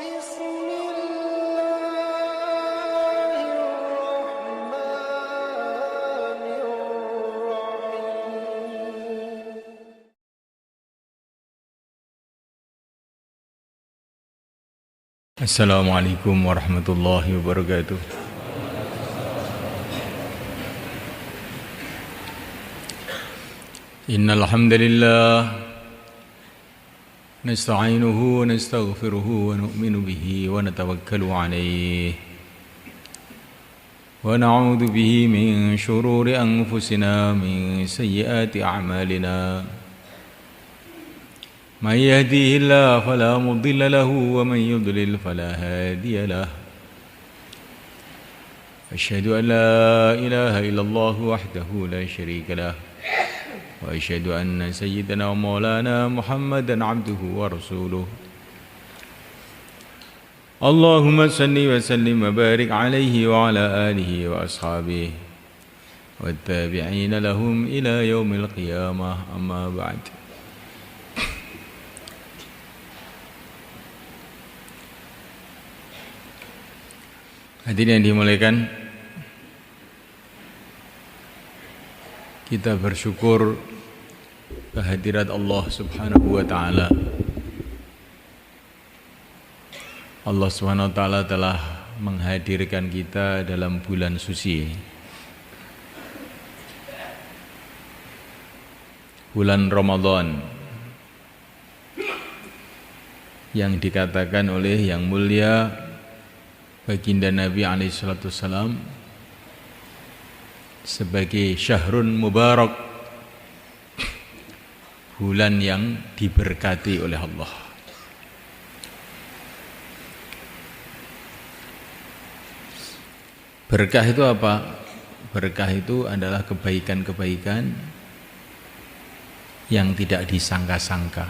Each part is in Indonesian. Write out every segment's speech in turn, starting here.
بسم الله الرحمن الرحيم. Assalamualaikum warahmatullahi wabarakatuh. Innal hamdalillah nasta'inuhu wa nastaghfiruhu wa nu'minu bihi wa natawakkalu alayhi wa na'udzu bihi min shururi anfusina min sayyiati a'malina. من يهديه الله فلا مضل له ومن يضلل فلا هادي له أشهد أن لا إله إلا الله وحده لا شريك له وأشهد أن سيدنا ومولانا محمدا عبده ورسوله اللهم صل وسلم وبارك عليه وعلى آله وأصحابه والتابعين لهم إلى يوم القيامة أما بعد. Hadirin yang dimuliakan, kita bersyukur kehadirat Allah Subhanahu wa taala. Allah Subhanahu wa taala telah menghadirkan kita dalam bulan suci, bulan Ramadan, yang dikatakan oleh yang mulia baginda Nabi SAW sebagai syahrun mubarak, bulan yang diberkati oleh Allah. Berkah itu apa? Berkah itu adalah kebaikan-kebaikan yang tidak disangka-sangka,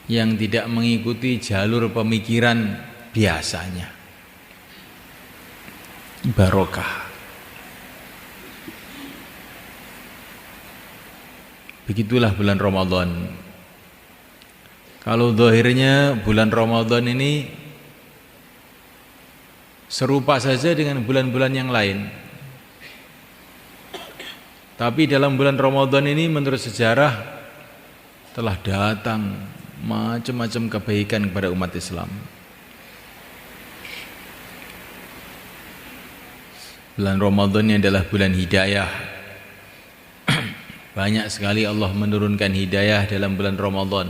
yang tidak mengikuti jalur pemikiran biasanya. Barokah. Begitulah bulan Ramadan. Kalau zahirnya bulan Ramadan ini serupa saja dengan bulan-bulan yang lain, tapi dalam bulan Ramadan ini menurut sejarah telah datang macam-macam kebaikan kepada umat Islam. Bulan Ramadan ini adalah bulan hidayah. Banyak sekali Allah menurunkan hidayah dalam bulan Ramadan.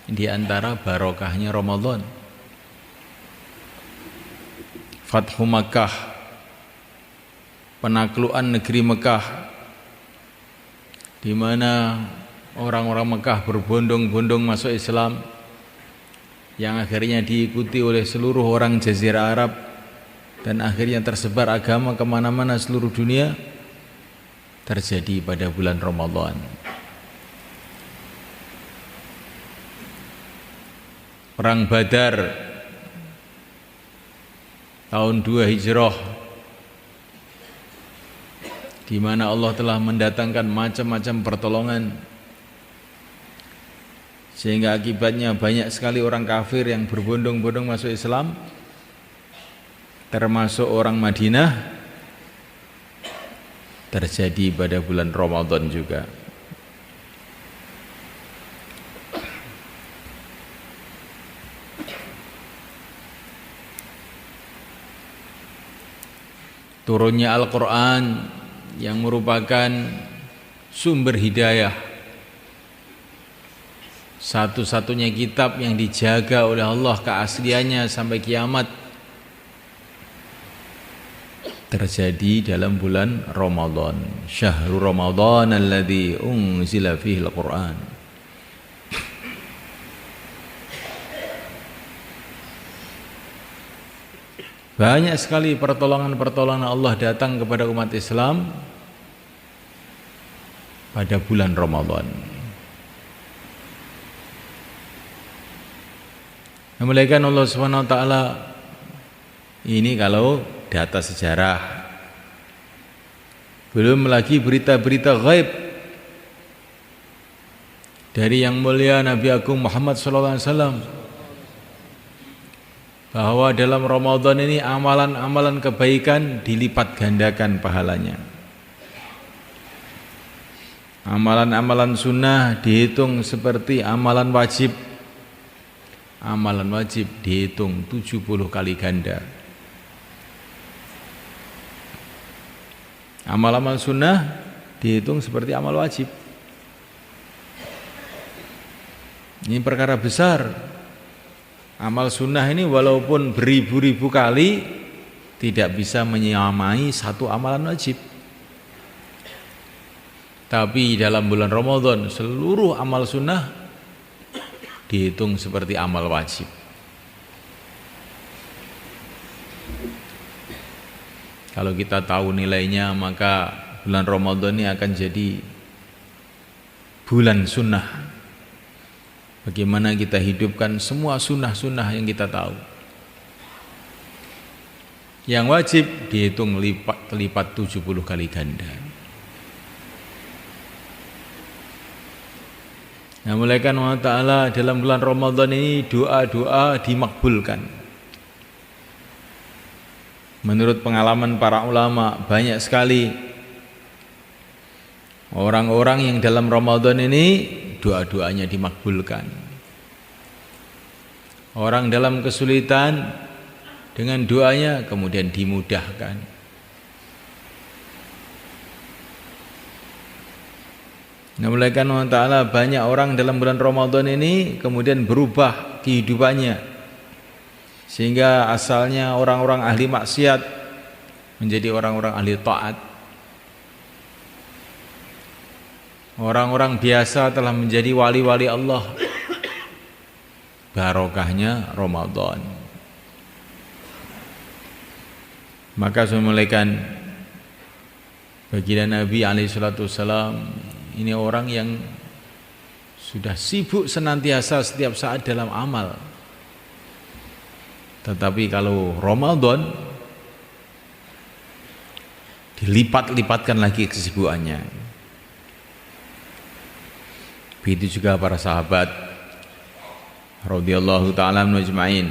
Di antara barokahnya Ramadan, Fathu Makkah, penaklukan negeri Mekah, di mana orang-orang Mekah berbondong-bondong masuk Islam, yang akhirnya diikuti oleh seluruh orang Jazirah Arab, dan akhirnya tersebar agama kemana-mana seluruh dunia, terjadi pada bulan Ramadan. Perang Badar tahun 2 Hijrah, di mana Allah telah mendatangkan macam-macam pertolongan, sehingga akibatnya banyak sekali orang kafir yang berbondong-bondong masuk Islam, termasuk orang Madinah, terjadi pada bulan Ramadan juga. Turunnya Al-Quran yang merupakan sumber hidayah, satu-satunya kitab yang dijaga oleh Allah keasliannya sampai kiamat, terjadi dalam bulan Ramadan. Syahrul Ramadan alladzi unzila fihi al-Quran. Banyak sekali pertolongan-pertolongan Allah datang kepada umat Islam pada bulan Ramadan. Memuliakan Allah Subhanahu wa taala, ini kalau data sejarah. Belum lagi berita-berita gaib dari yang mulia Nabi Agung Muhammad sallallahu alaihi wasallam bahwa dalam Ramadan ini amalan-amalan kebaikan dilipat gandakan pahalanya. Amalan-amalan sunnah dihitung seperti amalan wajib. Amalan wajib dihitung 70 kali ganda. Amal-amal sunnah dihitung seperti amal wajib. Ini perkara besar. Amal sunnah ini walaupun beribu-ribu kali tidak bisa menyamai satu amalan wajib. Tapi dalam bulan Ramadan seluruh amal sunnah dihitung seperti amal wajib. Kalau kita tahu nilainya, maka bulan Ramadan ini akan jadi bulan sunnah. Bagaimana kita hidupkan semua sunnah-sunnah yang kita tahu. Yang wajib dihitung lipat 70 kali ganda. Nah, mulaikan Allah Ta'ala dalam bulan Ramadan ini doa-doa dimakbulkan. Menurut pengalaman para ulama, banyak sekali orang-orang yang dalam Ramadan ini doa-doanya dimakbulkan. Orang dalam kesulitan dengan doanya kemudian dimudahkan. Nah, mulaikan Allah Ta'ala banyak orang dalam bulan Ramadan ini kemudian berubah kehidupannya, sehingga asalnya orang-orang ahli maksiat menjadi orang-orang ahli taat. Orang-orang biasa telah menjadi wali-wali Allah. Barokahnya Ramadan. Maka saya mulaikan baginda Nabi SAW, ini orang yang sudah sibuk senantiasa setiap saat dalam amal. Tetapi kalau Ramadan dilipat-lipatkan lagi kesibukannya. Begitu juga para sahabat radhiyallahu ta'ala ajma'in.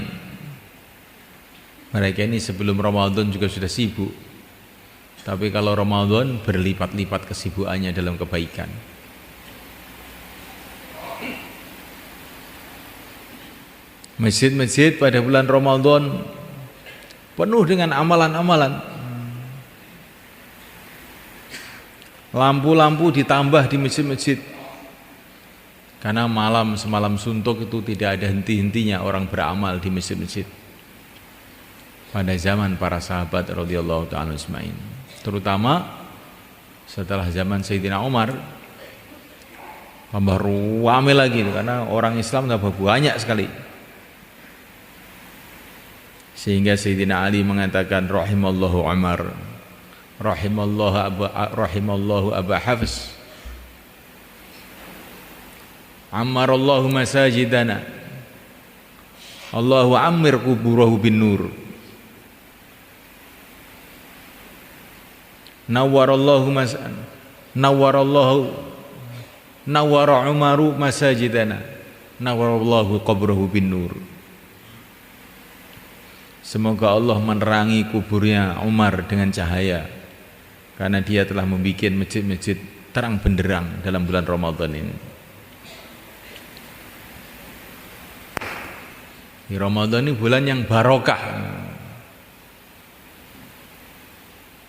Mereka ini sebelum Ramadan juga sudah sibuk. Tapi kalau Ramadan berlipat-lipat kesibukannya dalam kebaikan. Masjid-masjid pada bulan Ramadan penuh dengan amalan-amalan. Lampu-lampu ditambah di masjid-masjid. Karena malam semalam suntuk itu tidak ada henti-hentinya orang beramal di masjid-masjid. Pada zaman para sahabat radhiyallahu ta'ala ajma'in. Terutama setelah zaman Sayyidina Umar, tambah ramai lagi karena orang Islam tambah banyak sekali. Sehingga Sayyidina Ali mengatakan rahimallahu Umar, rahimallahu Aba Hafs, ammarallahu masajidana, Allahu ammir kuburahu bin nur, nawwara Umaru masajidana, nawwarallahu qabrahu bin nur. Semoga Allah menerangi kuburnya Umar dengan cahaya, karena dia telah membuat masjid-masjid terang benderang dalam bulan Ramadan ini. Di Ramadan ini bulan yang barokah.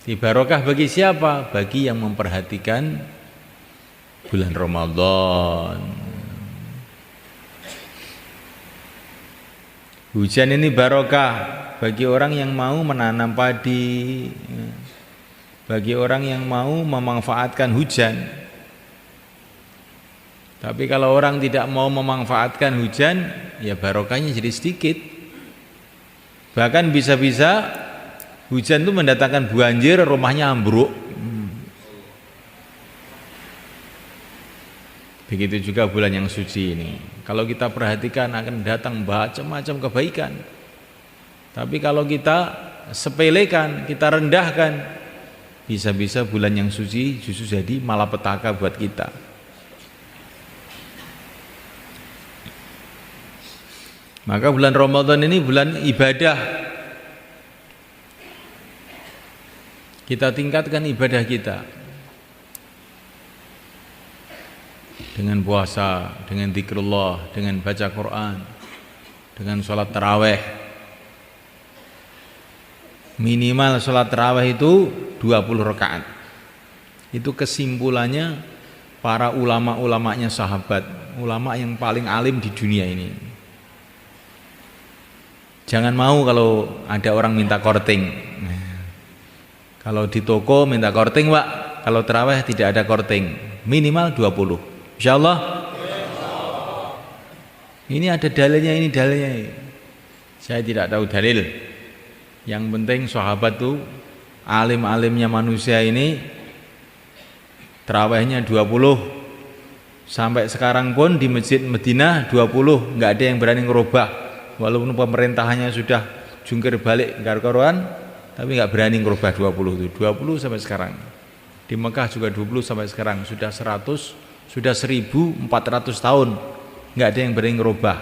Di barokah bagi siapa? Bagi yang memperhatikan bulan Ramadan. Hujan ini barokah bagi orang yang mau menanam padi, bagi orang yang mau memanfaatkan hujan. Tapi kalau orang tidak mau memanfaatkan hujan, ya barokahnya jadi sedikit. Bahkan bisa-bisa hujan itu mendatangkan banjir, rumahnya ambruk. Begitu juga bulan yang suci ini. Kalau kita perhatikan akan datang macam-macam kebaikan. Tapi kalau kita sepelekan, kita rendahkan, bisa-bisa bulan yang suci justru jadi malapetaka buat kita. Maka bulan Ramadan ini bulan ibadah. Kita tingkatkan ibadah kita dengan puasa, dengan zikrullah, dengan baca Quran, dengan sholat taraweh. Minimal sholat taraweh itu 20 rakaat. Itu kesimpulannya para ulama-ulamanya sahabat, ulama yang paling alim di dunia ini. Jangan mau kalau ada orang minta korting. Kalau di toko minta korting, Pak. Kalau taraweh tidak ada korting, minimal 20. Insyaallah. Ini ada dalilnya, ini dalilnya. Saya tidak tahu dalil. Yang penting sahabat tuh alim-alimnya manusia ini tarawehnya 20. Sampai sekarang pun di Masjid Madinah 20, enggak ada yang berani ngerubah. Walaupun pemerintahannya sudah jungkir balik gar-karuan, tapi enggak berani ngerubah 20 itu. 20 sampai sekarang. Di Mekah juga 20 sampai sekarang, sudah 100, sudah 1400 tahun. Enggak ada yang berani ngerubah.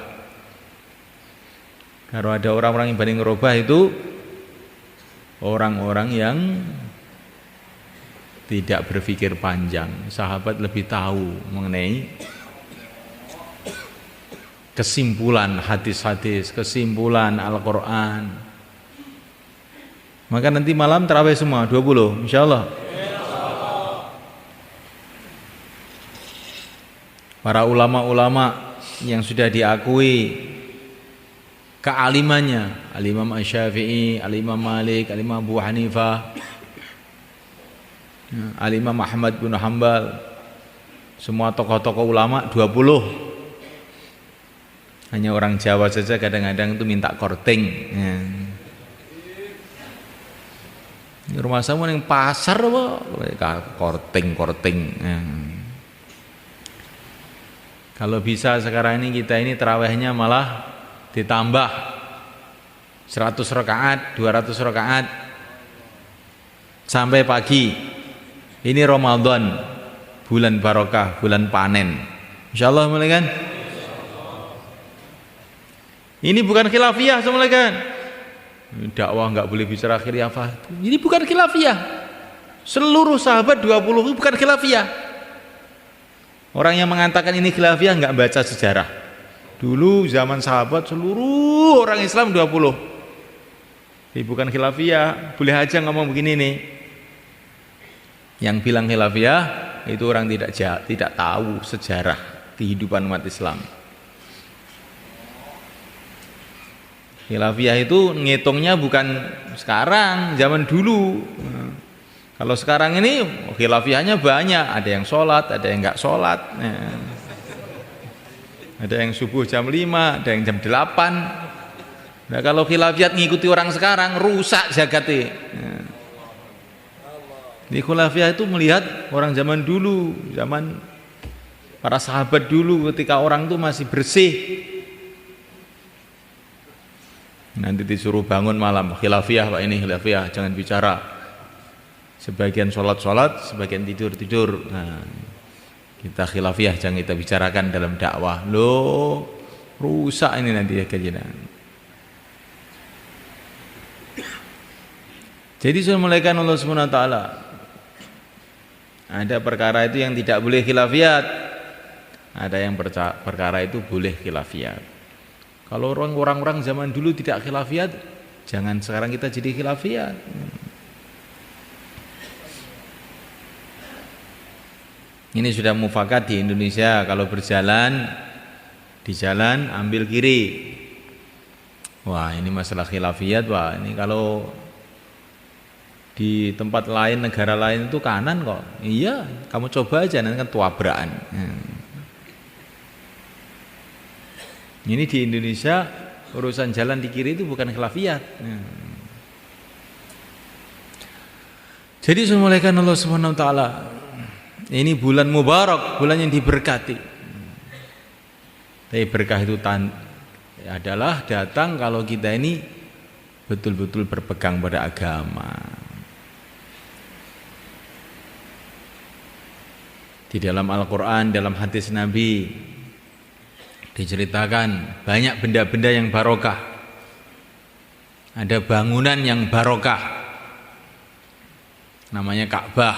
Kalau ada orang-orang yang berani ngerubah itu orang-orang yang tidak berpikir panjang. Sahabat lebih tahu mengenai kesimpulan hadis-hadis, kesimpulan Al-Quran. Maka nanti malam tarawih semua 20, insyaallah. Para ulama-ulama yang sudah diakui kealimannya, Al-Imam Asy-Syafi'i, Al-Imam Malik, Al-Imam Abu Hanifah, Al-Imam Ahmad bin Hanbal, semua tokoh-tokoh ulama 20. Hanya orang Jawa saja kadang-kadang itu minta korting. Rumah saya yang pasar apa? Korting. Kalau bisa sekarang ini kita ini tarawihnya malah ditambah 100 rakaat, 200 rakaat sampai pagi. Ini Ramadan, bulan barokah, bulan panen. Insyaallah mulai kan? Ini bukan khilafiyah semula kan? Dakwah enggak boleh bicara khilafah. Ini bukan khilafiyah. Seluruh sahabat 20 itu bukan khilafiyah. Orang yang mengatakan ini khilafiyah enggak baca sejarah. Dulu zaman sahabat seluruh orang Islam 20. Ini bukan khilafiyah. Boleh aja ngomong begini nih. Yang bilang khilafiyah itu orang tidak tahu sejarah kehidupan umat Islam. Khilafiyah itu ngitungnya bukan sekarang, zaman dulu. Kalau sekarang ini khilafiyahnya banyak, ada yang sholat, ada yang enggak sholat. Ada yang subuh jam 5, ada yang jam 8. Nah, kalau khilafiyah ngikuti orang sekarang, rusak jagatnya. Di khilafiyah itu melihat orang zaman dulu, zaman para sahabat dulu ketika orang itu masih bersih. Nanti disuruh bangun malam, khilafiyah Pak, ini khilafiyah, jangan bicara. Sebagian sholat, sebagian tidur. Nah, kita khilafiyah jangan kita bicarakan dalam dakwah. Loh, rusak ini nanti ya kajian. Jadi sudah mulaikan Allah Subhanahu wa taala. Ada perkara itu yang tidak boleh khilafiyat. Ada yang perkara itu boleh khilafiyat. Kalau orang-orang zaman dulu tidak khilafiyat, jangan sekarang kita jadi khilafiyat. Ini sudah mufakat di Indonesia, kalau berjalan di jalan ambil kiri. Wah, ini masalah khilafiyat, wah ini kalau di tempat lain, negara lain itu kanan kok. Iya, kamu coba aja nanti kan tuabrakan. Ini di Indonesia urusan jalan di kiri itu bukan khilafiyat. Jadi semulaikan Allah Subhanahu wa taala. Ini bulan mubarak, bulan yang diberkati. Tapi berkah itu adalah datang kalau kita ini betul-betul berpegang pada agama. Di dalam Al-Quran, dalam hadis Nabi diceritakan banyak benda-benda yang barokah. Ada bangunan yang barokah, namanya Ka'bah.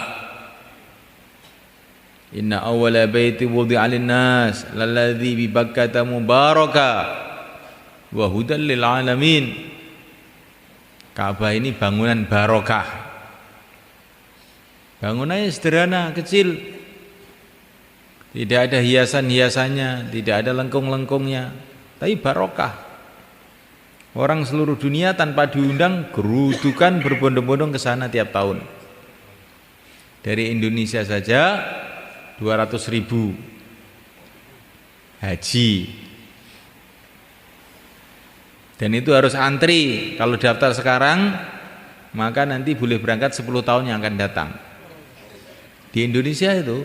Inna awwala baiti wudi'a lin-nas lalladzi bi Bakkata mubaraka wa hudan lil alamin. Ka'bah ini bangunan barokah. Bangunannya sederhana, kecil. Tidak ada hiasan-hiasannya, tidak ada lengkung-lengkungnya, tapi barokah. Orang seluruh dunia tanpa diundang gerudukan berbondong-bondong ke sana tiap tahun. Dari Indonesia saja 200.000 haji. Dan itu harus antri. Kalau daftar sekarang, maka nanti boleh berangkat 10 tahun yang akan datang. Di Indonesia itu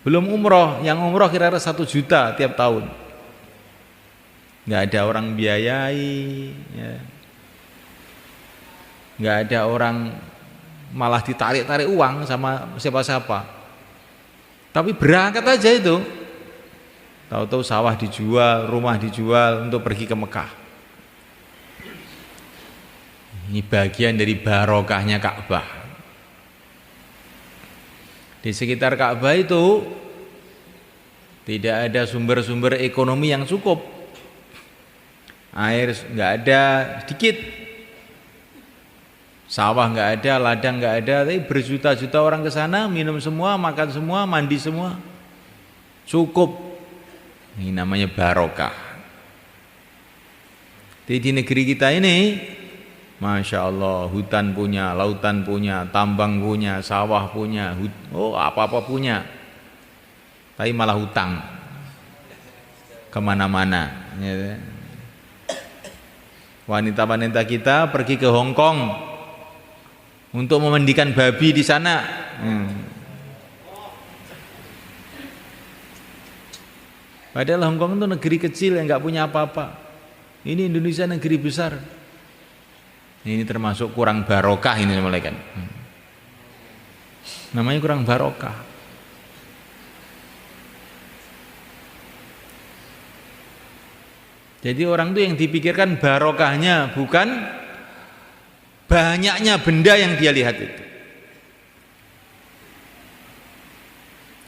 belum umroh, yang umroh kira-kira 1 juta tiap tahun. Nggak ada orang biayai, ya. Nggak ada orang malah ditarik-tarik uang sama siapa-siapa. Tapi berangkat aja itu. Tahu-tahu sawah dijual, rumah dijual untuk pergi ke Mekah. Ini bagian dari barokahnya Ka'bah. Di sekitar Ka'bah itu tidak ada sumber-sumber ekonomi yang cukup. Air nggak ada, sedikit. Sawah nggak ada, ladang nggak ada, tapi berjuta-juta orang ke sana, minum semua, makan semua, mandi semua. Cukup. Ini namanya barokah. Di negeri kita ini, Masya Allah, hutan punya, lautan punya, tambang punya, sawah punya, apa-apa punya. Tapi malah hutang kemana-mana. Ya. Wanita-wanita kita pergi ke Hong Kong untuk memandikan babi di sana. Padahal Hong Kong itu negeri kecil yang nggak punya apa-apa. Ini Indonesia negeri besar. Ini termasuk kurang barokah ini mulai kan. Namanya kurang barokah. Jadi orang itu yang dipikirkan barokahnya bukan banyaknya benda yang dia lihat itu.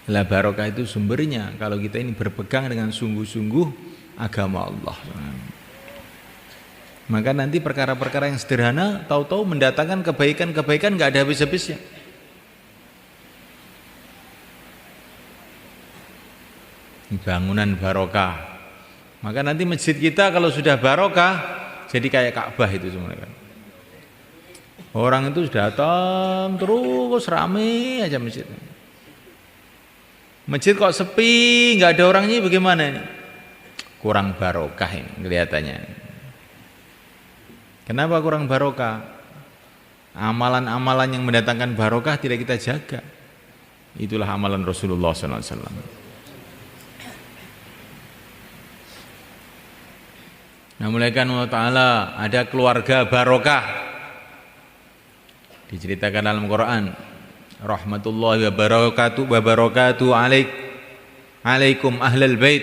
Lah barokah itu sumbernya kalau kita ini berpegang dengan sungguh-sungguh agama Allah. Maka nanti perkara-perkara yang sederhana tahu-tahu mendatangkan kebaikan-kebaikan nggak ada habis-habisnya. Bangunan barokah. Maka nanti masjid kita kalau sudah barokah jadi kayak Ka'bah itu semuanya. Orang itu sudah datang terus rame aja masjid. Masjid kok sepi, nggak ada orangnya bagaimana ini? Kurang barokah ini kelihatannya. Kenapa kurang barokah? Amalan-amalan yang mendatangkan barokah tidak kita jaga. Itulah amalan Rasulullah SAW. Nah, mulaikan Allah Ta'ala ada keluarga barokah. Diceritakan dalam Quran. Rahmatullahi wa barakatuh alaikum ahlal bait.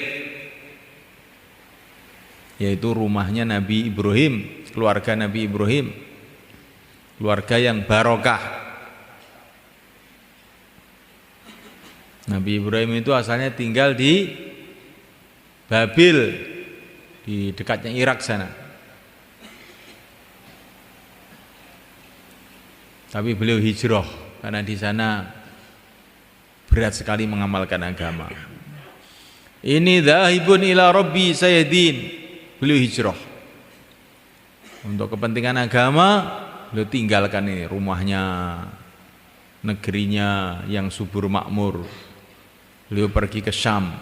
Yaitu rumahnya Nabi Ibrahim, keluarga Nabi Ibrahim, keluarga yang barokah. Nabi Ibrahim itu asalnya tinggal di Babil, di dekatnya Irak sana. Tapi beliau hijrah karena di sana berat sekali mengamalkan agama. Ini dhahibun ila rabbi sayyidin. Beliau hijrah untuk kepentingan agama. Beliau tinggalkan ini rumahnya, negerinya yang subur makmur. Beliau pergi ke Syam,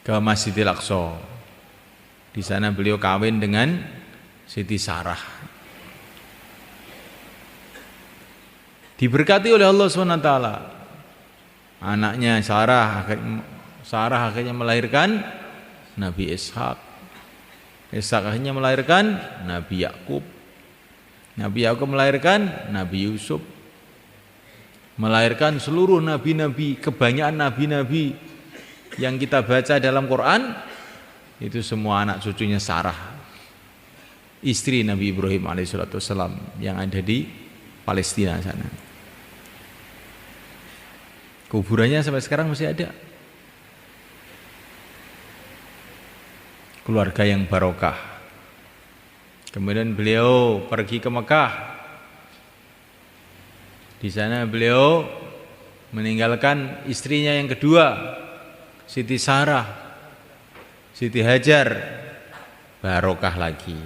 ke Masjidil Aqsa. Di sana beliau kawin dengan Siti Sarah. Diberkati oleh Allah SWT. Anaknya Sarah akhirnya melahirkan Nabi Ishak. Ishak akhirnya melahirkan Nabi Yakub. Nabi Yakub melahirkan Nabi Yusuf. Melahirkan seluruh nabi-nabi, kebanyakan nabi-nabi yang kita baca dalam Quran itu semua anak cucunya Sarah, istri Nabi Ibrahim alaihissalam yang ada di Palestina sana. Kuburannya sampai sekarang masih ada. Keluarga yang barokah. Kemudian beliau pergi ke Mekah. Di sana beliau meninggalkan istrinya yang kedua, Siti Sarah, Siti Hajar, barokah lagi.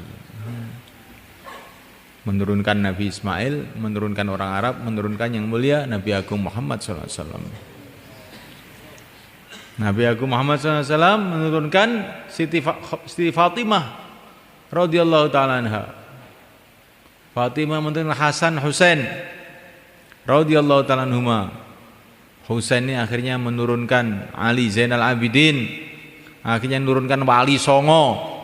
Menurunkan Nabi Ismail, menurunkan orang Arab, menurunkan yang mulia Nabi Agung Muhammad SAW. Nabi Agung Muhammad SAW menurunkan Siti Fatimah radhiyallahu ta'ala anha. Fatimah menurunkan Hasan Husain radhiyallahu ta'ala anhuma. Husain ini akhirnya menurunkan Ali Zainal Abidin, akhirnya menurunkan Wali Songo.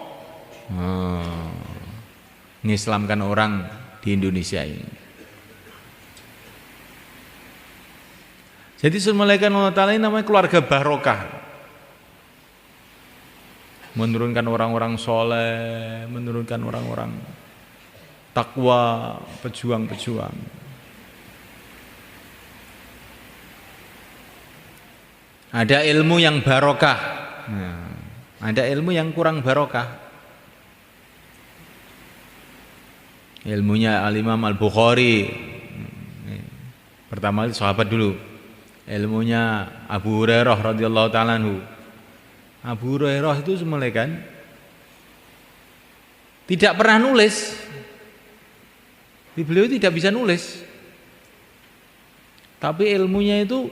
Mengislamkan orang di Indonesia ini. Jadi semulaikan Allah Ta'ala ini namanya keluarga barokah. Menurunkan orang-orang soleh, menurunkan orang-orang takwa, pejuang-pejuang. Ada ilmu yang barokah, ada ilmu yang kurang barokah. Ilmunya Al-Imam Al-Bukhari, pertama sahabat dulu. Ilmunya Abu Hurairah radhiyallahu ta'ala anhu. Abu Hurairah itu semula kan tidak pernah nulis. Beliau tidak bisa nulis. Tapi ilmunya itu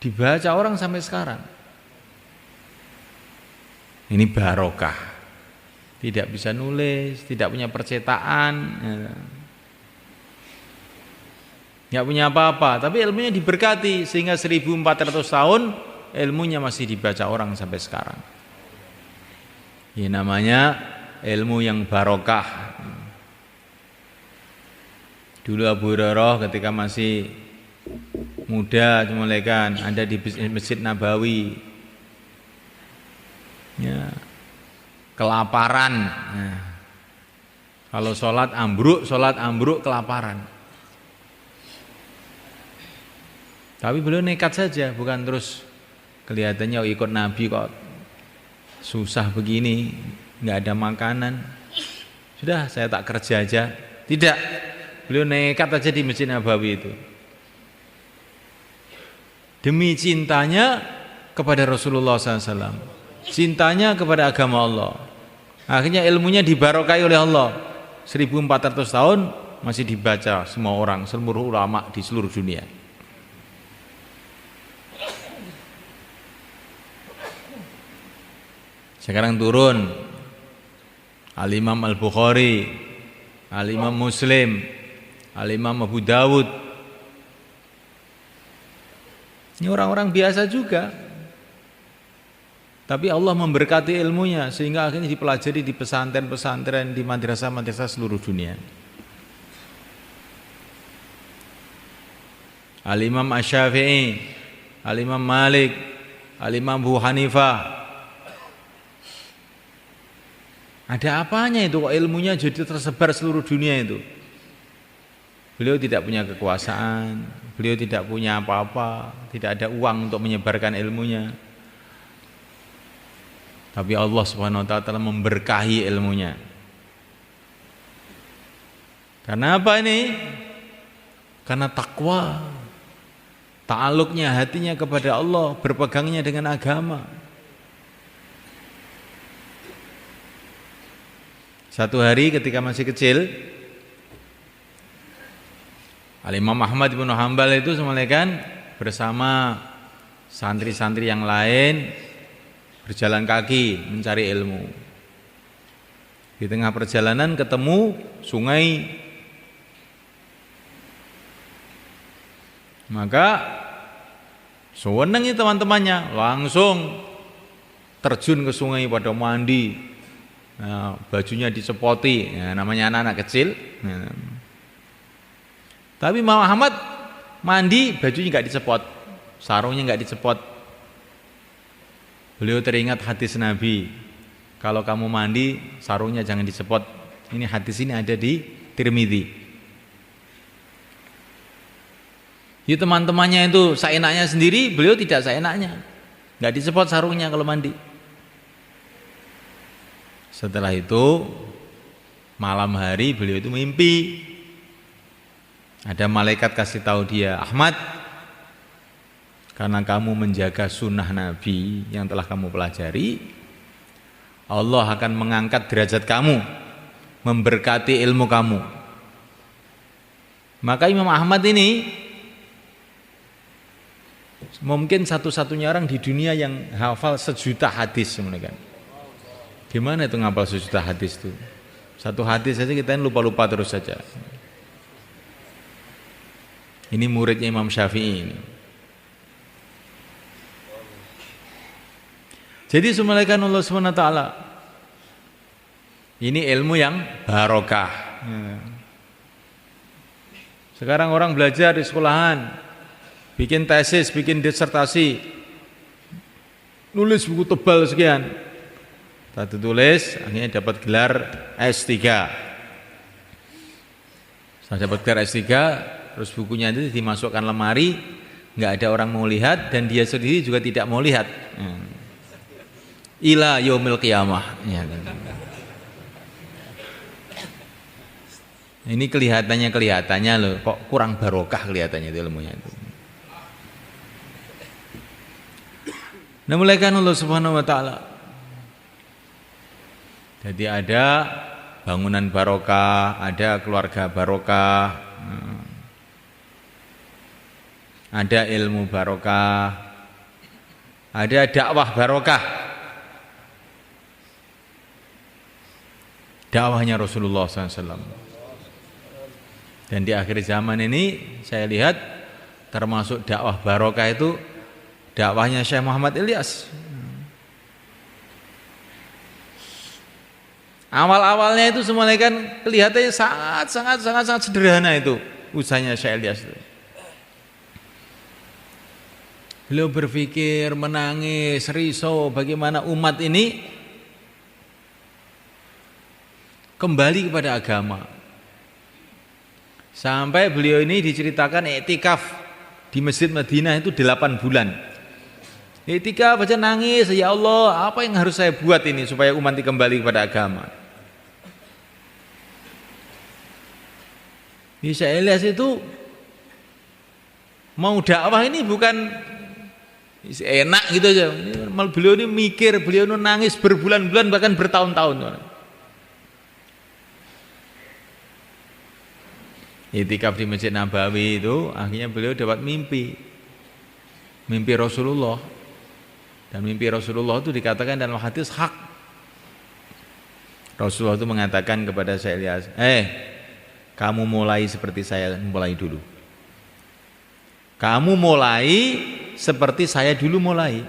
dibaca orang sampai sekarang. Ini barokah. Tidak bisa nulis, tidak punya percetakan, nggak punya apa-apa, tapi ilmunya diberkati sehingga 1400 tahun ilmunya masih dibaca orang sampai sekarang. Ini namanya ilmu yang barokah. Dulu Abu Hurairah ketika masih muda, mulaikan ada di Masjid Nabawi, ya, kelaparan. Nah, kalau sholat ambruk kelaparan. Tapi beliau nekat saja, bukan terus kelihatannya ikut Nabi kok susah begini, nggak ada makanan. Sudah saya tak kerja aja. Tidak, beliau nekat aja di Masjid Nabawi itu. Demi cintanya kepada Rasulullah SAW, cintanya kepada agama Allah. Akhirnya ilmunya dibarokai oleh Allah. 1400 tahun masih dibaca semua orang, seluruh ulama di seluruh dunia. Sekarang turun Al-Imam Al-Bukhari, Al-Imam Muslim, Al-Imam Abu Dawud. Ini orang-orang biasa juga. Tapi Allah memberkati ilmunya sehingga akhirnya dipelajari di pesantren-pesantren, di madrasah-madrasah seluruh dunia. Al-Imam Asy-Syafi'i, Al-Imam Malik, Al-Imam Abu Hanifah. Ada apanya itu kok ilmunya jadi tersebar seluruh dunia itu? Beliau tidak punya kekuasaan, beliau tidak punya apa-apa, tidak ada uang untuk menyebarkan ilmunya. Tapi Allah Subhanahu wa taala telah memberkahi ilmunya. Karena apa ini? Karena takwa. Ta'alluqnya hatinya kepada Allah, berpegangnya dengan agama. Satu hari ketika masih kecil, Al-Imam Ahmad bin Hanbal itu semalekan bersama santri-santri yang lain berjalan kaki mencari ilmu. Di tengah perjalanan ketemu sungai. Maka seneng teman-temannya langsung terjun ke sungai pada mandi. Nah, bajunya dicepoti, ya, namanya anak-anak kecil. Nah. Tapi Imam Ahmad mandi bajunya nggak dicepot, sarungnya nggak dicepot. Beliau teringat hadis Nabi, kalau kamu mandi sarungnya jangan dicepot. Ini hadis ini ada di Tirmidzi. Ya teman-temannya itu seenaknya sendiri, beliau tidak seenaknya. Enggak dicepot sarungnya kalau mandi. Setelah itu malam hari beliau itu mimpi. Ada malaikat kasih tahu dia, Ahmad, karena kamu menjaga sunnah Nabi yang telah kamu pelajari, Allah akan mengangkat derajat kamu, memberkati ilmu kamu. Maka Imam Ahmad ini mungkin satu-satunya orang di dunia yang hafal 1.000.000 hadis sebenarnya. Gimana itu ngapal 1.000.000 hadis itu? Satu hadis saja kita lupa-lupa terus saja. Ini muridnya Imam Syafi'i ini. Jadi semalakan Allah SWT, ini ilmu yang barokah. Sekarang orang belajar di sekolahan, bikin tesis, bikin disertasi, nulis buku tebal sekian, satu tulis, akhirnya dapat gelar S3. Setelah dapat gelar S3, terus bukunya itu dimasukkan lemari, nggak ada orang mau lihat, dan dia sendiri juga tidak mau lihat. Ila yaumil qiyamah. Ini kelihatannya loh, kok kurang barokah kelihatannya itu ilmunya itu. Nah, mulaikan Allah Subhanahu wa taala. Jadi ada bangunan barokah, ada keluarga barokah, ada ilmu barokah, ada dakwah barokah. Dakwahnya Rasulullah SAW. Dan di akhir zaman ini saya lihat termasuk dakwah barokah itu dakwahnya Syekh Muhammad Ilyas. Awal-awalnya itu semuanya kan kelihatannya sangat sederhana itu usahanya Syekh Ilyas itu. Beliau berpikir, menangis, risau bagaimana umat ini kembali kepada agama. Sampai beliau ini diceritakan iktikaf di Masjid Madinah itu 8 bulan. Iktikaf baca nangis, ya Allah, apa yang harus saya buat ini supaya umat ini kembali kepada agama. Syekh Ilyas itu mau dakwah ini bukan enak gitu aja. Beliau ini mikir, beliau ini nangis berbulan-bulan bahkan bertahun-tahun. Iktikaf di Masjid Nabawi itu akhirnya beliau dapat mimpi Rasulullah, dan mimpi Rasulullah itu dikatakan dalam hadis hak. Rasulullah itu mengatakan kepada Syekh Ilyas, kamu mulai seperti saya mulai dulu. Kamu mulai seperti saya dulu mulai.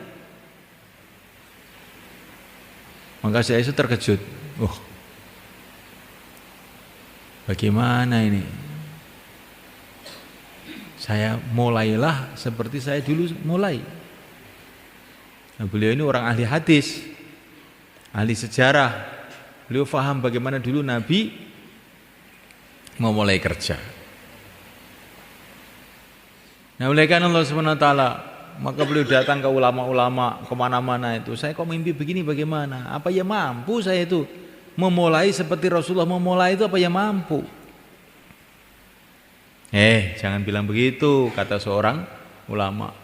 Maka saya itu terkejut. Bagaimana ini? Saya mulailah seperti saya dulu mulai. Nah, beliau ini orang ahli hadis, ahli sejarah. Beliau faham bagaimana dulu Nabi memulai kerja. Nah, oleh karena Allah SWT, maka beliau datang ke ulama-ulama kemana-mana itu. Saya kok mimpi begini bagaimana? Apa ya mampu saya itu memulai seperti Rasulullah memulai itu, apa ya mampu? Jangan bilang begitu, kata seorang ulama.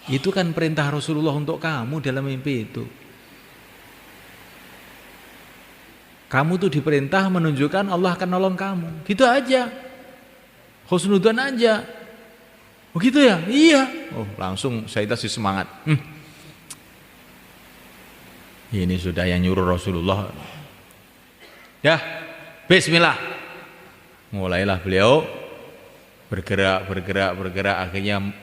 Itu kan perintah Rasulullah untuk kamu dalam mimpi itu. Kamu tuh diperintah menunjukkan Allah akan nolong kamu. Gitu aja. Husnudzon aja. Oh gitu ya? Iya. Langsung saya kasih semangat. Ini sudah yang nyuruh Rasulullah. Ya, bismillah. Mulailah beliau bergerak, akhirnya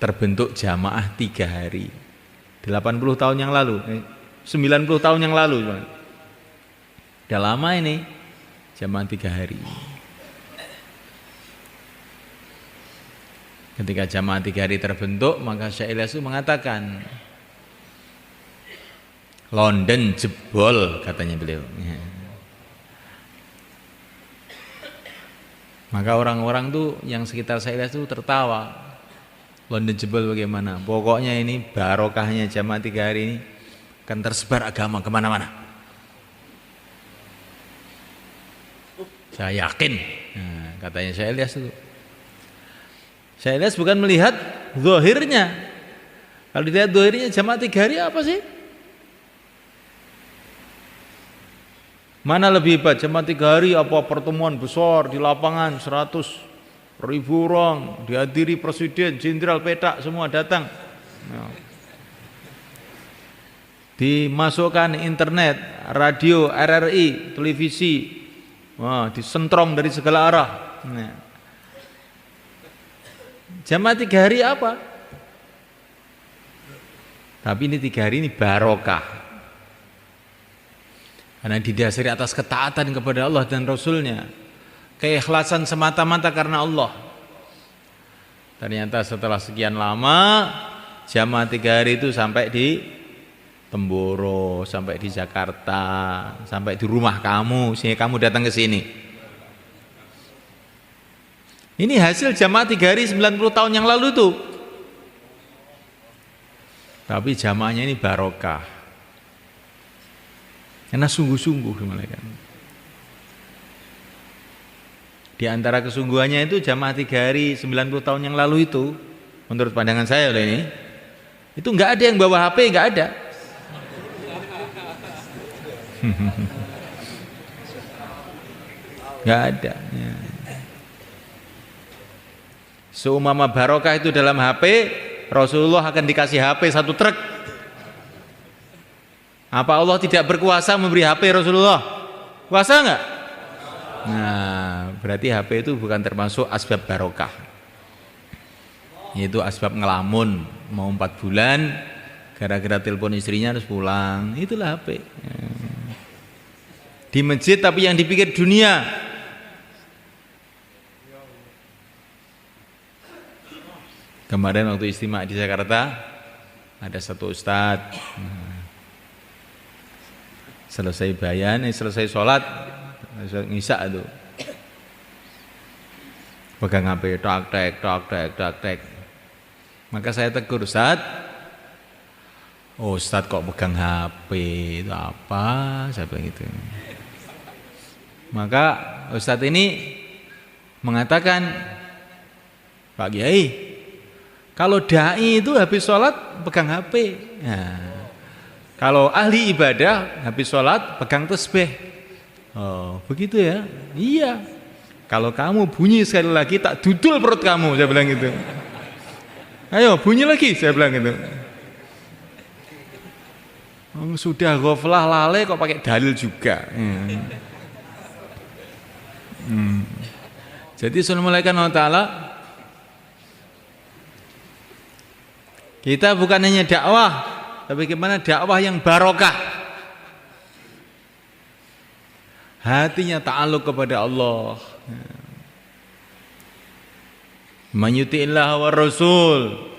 terbentuk jamaah 3 hari. 80 tahun yang lalu, 90 tahun yang lalu. Udah lama ini jamaah 3 hari. Ketika jamaah 3 hari terbentuk, maka Syekh Ilyas itu mengatakan, London jebol, katanya beliau. Maka orang-orang tuh yang sekitar Syekh Ilyas itu tertawa. London jebol bagaimana? Pokoknya ini barokahnya jamaah 3 hari ini akan tersebar agama kemana-mana. Saya yakin, nah, katanya Syekh Ilyas itu. Syekh Ilyas bukan melihat zahirnya. Kalau dilihat zahirnya jamaah 3 hari apa sih? Mana lebih hebat, jamaah 3 hari apa pertemuan besar di lapangan 100.000 orang, dihadiri presiden, jenderal, petak, semua datang. Nah. Dimasukkan internet, radio, RRI, televisi, wah, disentrong dari segala arah. Nah. Jamaah 3 hari apa? Tapi ini 3 hari ini barokah. Karena didasari atas ketaatan kepada Allah dan Rasulnya, keikhlasan semata-mata karena Allah. Ternyata setelah sekian lama, jamaah 3 hari itu sampai di Temboro, sampai di Jakarta, sampai di rumah kamu, sehingga kamu datang ke sini. Ini hasil jamaah 3 hari 90 tahun yang lalu tuh. Tapi jamaahnya ini barokah. Karena sungguh-sungguh kan. Di antara kesungguhannya itu jamaah 3 hari 90 tahun yang lalu itu, menurut pandangan saya loh ini, itu enggak ada yang bawa HP, enggak ada. Enggak ada. Ya. Seumpama barokah itu dalam HP, Rasulullah akan dikasih HP 1 truk. Apa Allah tidak berkuasa memberi HP Rasulullah? Kuasa enggak? Nah, berarti HP itu bukan termasuk asbab barokah. Yaitu asbab ngelamun, mau 4 bulan, gara-gara telepon istrinya harus pulang. Itulah HP. Di masjid tapi yang dipikir dunia. Kemarin waktu istimewa di Jakarta, ada satu ustadz, selesai bayan, selesai sholat, ngisa itu, pegang HP, tek. Maka saya tegur, Ustadz, oh Ustadz kok pegang HP, itu apa? Saya bilang gitu. Maka Ustadz ini mengatakan, Pak Kiai, kalau dai itu habis sholat pegang HP. Nah, kalau ahli ibadah habis sholat pegang tasbih. Oh, begitu ya? Iya. Kalau kamu bunyi sekali lagi tak dudul perut kamu, saya bilang gitu. Ayo bunyi lagi, saya bilang gitu. Oh, sudah ghaflah lalai kok pakai dalil juga. Jadi Assalamualaikum warahmatullahi wabarakatuh. Kita bukan hanya dakwah, tapi bagaimana dakwah yang barokah. Hatinya ta'alluq kepada Allah. Man yuti'illah wa rasul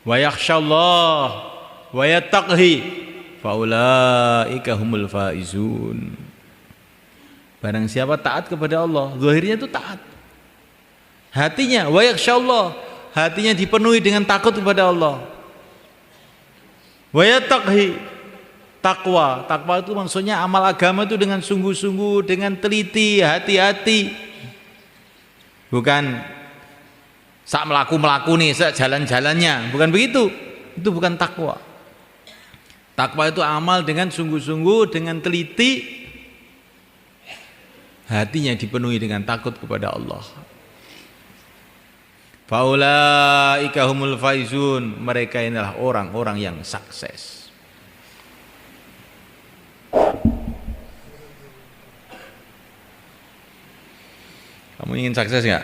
wa yakhshallah wa yattaqhi faulaika humul faizun. Barang siapa taat kepada Allah, zahirnya itu taat. Hatinya wa yakhshallah, hatinya dipenuhi dengan takut kepada Allah. Wa yattaqhi, takwa. Takwa itu maksudnya amal agama itu dengan sungguh-sungguh, dengan teliti, hati-hati. Bukan sak melaku nih, sak jalan-jalannya, bukan begitu. Itu bukan takwa. Takwa itu amal dengan sungguh-sungguh, dengan teliti, hatinya dipenuhi dengan takut kepada Allah. Faulaika humul faizun, mereka inilah orang-orang yang sukses. Kamu ingin sukses enggak?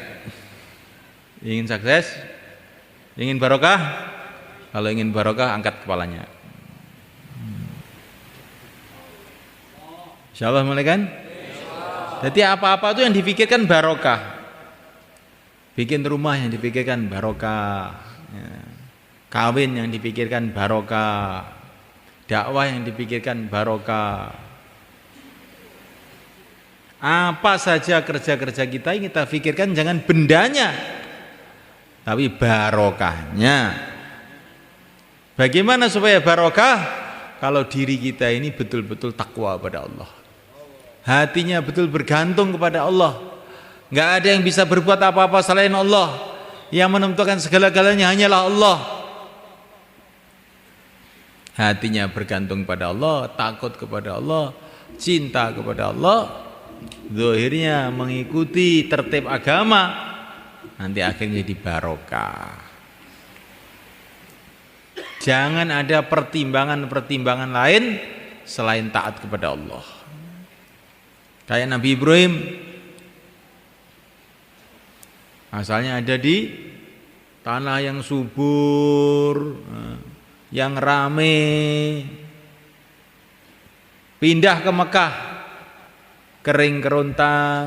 Ingin sukses? Ingin barokah? Kalau ingin barokah, angkat kepalanya. Insyaallah, mulai kan? Insyaallah. Jadi apa-apa itu yang dipikirkan barokah. Bikin rumah yang dipikirkan barokah, ya. Kawin yang dipikirkan barokah, dakwah yang dipikirkan barokah. Apa saja kerja-kerja kita yang kita pikirkan jangan bendanya, tapi barokahnya. Bagaimana supaya barokah? Kalau diri kita ini betul-betul takwa pada Allah, hatinya betul bergantung kepada Allah, nggak ada yang bisa berbuat apa-apa selain Allah, yang menentukan segala-galanya hanyalah Allah. Hatinya bergantung pada Allah, takut kepada Allah, cinta kepada Allah, zahirnya mengikuti tertib agama, nanti akhirnya jadi barokah. Jangan ada pertimbangan-pertimbangan lain selain taat kepada Allah. Kayak Nabi Ibrahim, asalnya ada di tanah yang subur, yang rame, pindah ke Mekah, kering kerontang,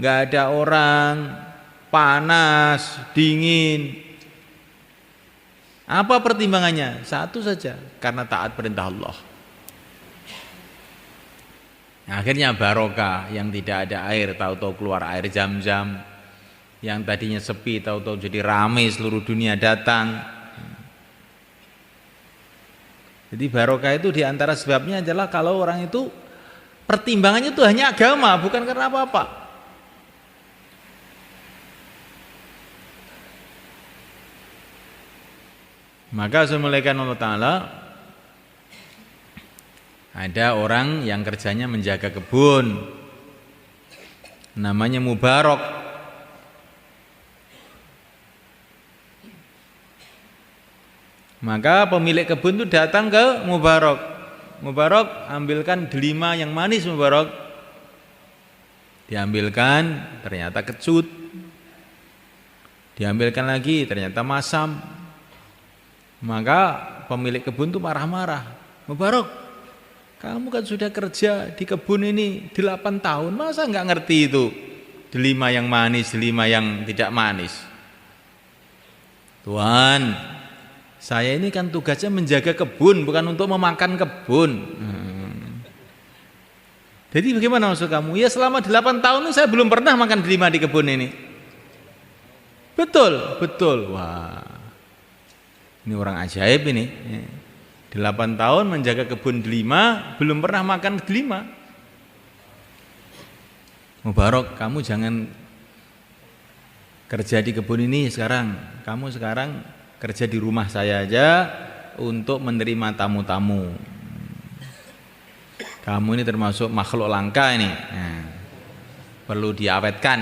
nggak ada orang, panas, dingin. Apa pertimbangannya? Satu saja, karena taat perintah Allah. Akhirnya barokah, yang tidak ada air tahu-tahu keluar air Zam-Zam, yang tadinya sepi tahu-tahu jadi ramai, seluruh dunia datang. Jadi barokah itu diantara sebabnya adalah kalau orang itu pertimbangannya itu hanya agama, bukan karena apa-apa. Maka semulaikan Allah Ta'ala, ada orang yang kerjanya menjaga kebun, namanya Mubarak. Maka pemilik kebun itu datang ke Mubarak. Mubarak, ambilkan delima yang manis Mubarak. Diambilkan, ternyata kecut. Diambilkan lagi, ternyata masam. Maka pemilik kebun itu marah-marah. Mubarak, kamu kan sudah kerja di kebun ini 8 tahun, masa nggak ngerti itu delima yang manis, delima yang tidak manis? Tuhan, saya ini kan tugasnya menjaga kebun, bukan untuk memakan kebun. Jadi bagaimana maksud kamu? Ya selama 8 tahun ini saya belum pernah makan delima di kebun ini. Betul, betul. Wah, ini orang ajaib ini. 8 tahun menjaga kebun delima, belum pernah makan delima. Mubarak, kamu jangan kerja di kebun ini sekarang. Kamu sekarang kerja di rumah saya aja untuk menerima tamu-tamu. Kamu ini termasuk makhluk langka ini. Perlu diawetkan.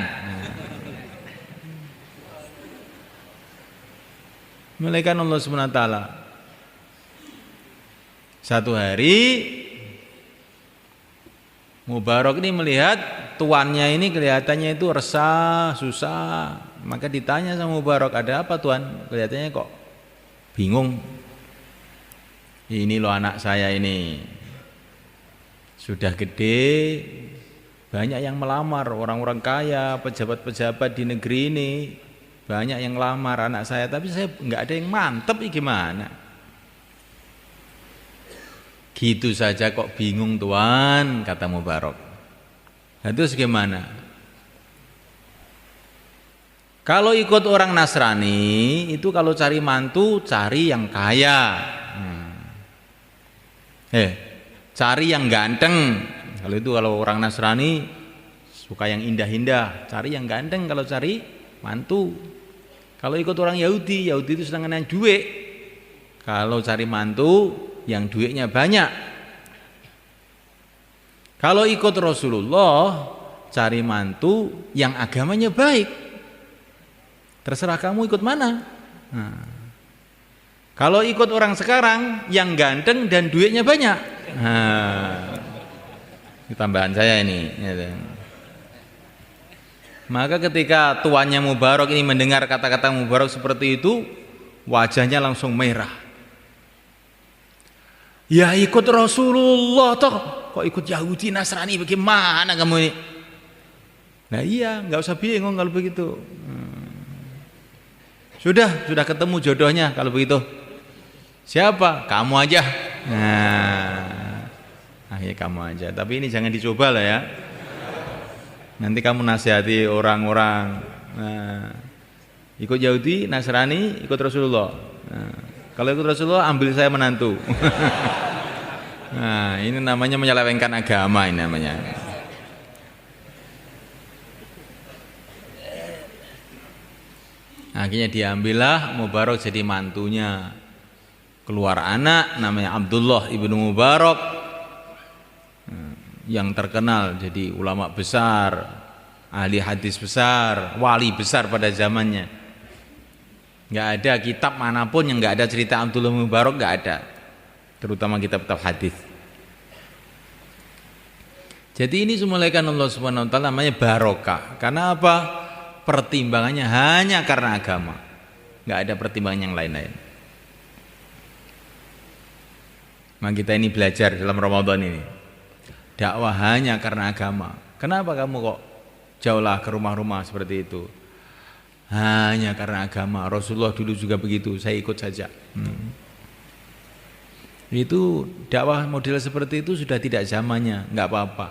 Malaikat Allah SWT. Satu hari Mubarak ini melihat tuannya ini kelihatannya itu resah, susah. Maka ditanya sama Mubarak, ada apa tuan? Kelihatannya kok bingung. Ini loh anak saya ini sudah gede, banyak yang melamar, orang-orang kaya, pejabat-pejabat di negeri ini. Banyak yang lamar anak saya, tapi saya nggak ada yang mantep, gimana? Gitu saja kok bingung tuan, kata Mubarak. Nah, terus gimana? Kalau ikut orang Nasrani, itu kalau cari mantu, cari yang kaya. Cari yang ganteng. Kalau orang Nasrani suka yang indah-indah, cari yang ganteng kalau cari mantu. Kalau ikut orang Yahudi, Yahudi itu senang dengan duit. Kalau cari mantu, yang duitnya banyak. Kalau ikut Rasulullah, cari mantu yang agamanya baik. Terserah kamu ikut mana. Kalau ikut orang sekarang, yang ganteng dan duitnya banyak. Ini tambahan saya ini. Maka ketika tuannya Mubarak ini mendengar kata-kata Mubarak seperti itu, wajahnya langsung merah. Ya ikut Rasulullah toh, kok ikut Yahudi Nasrani, bagaimana kamu ini? Nah iya, nggak usah bingung kalau begitu. Sudah ketemu jodohnya kalau begitu. Siapa? Kamu aja. Nah, akhirnya kamu aja. Tapi ini jangan dicoba lah ya. Nanti kamu nasihati orang-orang. Nah, ikut Yahudi, Nasrani, ikut Rasulullah. Nah, kalau ikut Rasulullah, ambil saya menantu. Nah, ini namanya menyelewengkan agama ini namanya. Akhirnya diambillah Mubarak jadi mantunya. Keluar anak namanya Abdullah ibnu Mubarak, yang terkenal jadi ulama besar, ahli hadis besar, wali besar pada zamannya. Nggak ada kitab manapun yang nggak ada cerita Abdullah Mubarak, nggak ada, terutama kitab-kitab hadis. Jadi ini semulaikan Allah Subhanahu Wa Taala namanya barokah. Karena apa? Pertimbangannya hanya karena agama, nggak ada pertimbangan yang lain-lain. Maka kita ini belajar dalam Ramadan ini, dakwah hanya karena agama. Kenapa kamu kok jauhlah ke rumah-rumah seperti itu? Hanya karena agama. Rasulullah dulu juga begitu, saya ikut saja. Itu dakwah model seperti itu sudah tidak zamannya, nggak apa-apa.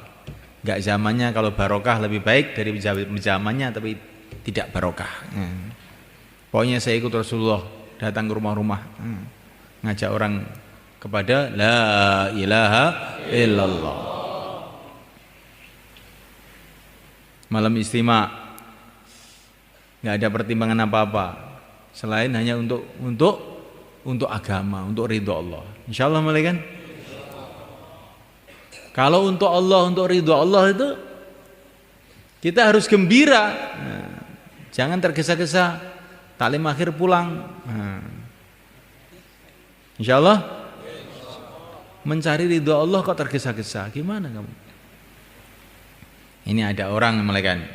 Nggak zamannya kalau barokah lebih baik dari zamannya, tapi tidak barokah. Pokoknya saya ikut Rasulullah, datang ke rumah-rumah, ngajak orang kepada la ilaha illallah. Malam istimewa, nggak ada pertimbangan apa-apa selain hanya untuk agama, untuk ridho Allah. Insya Allah kan? Kalau untuk Allah, untuk ridho Allah itu kita harus gembira. Jangan tergesa-gesa. Taklim akhir pulang. Insya Allah mencari ridho Allah kok tergesa-gesa. Gimana kamu? Ini ada orang malaikat.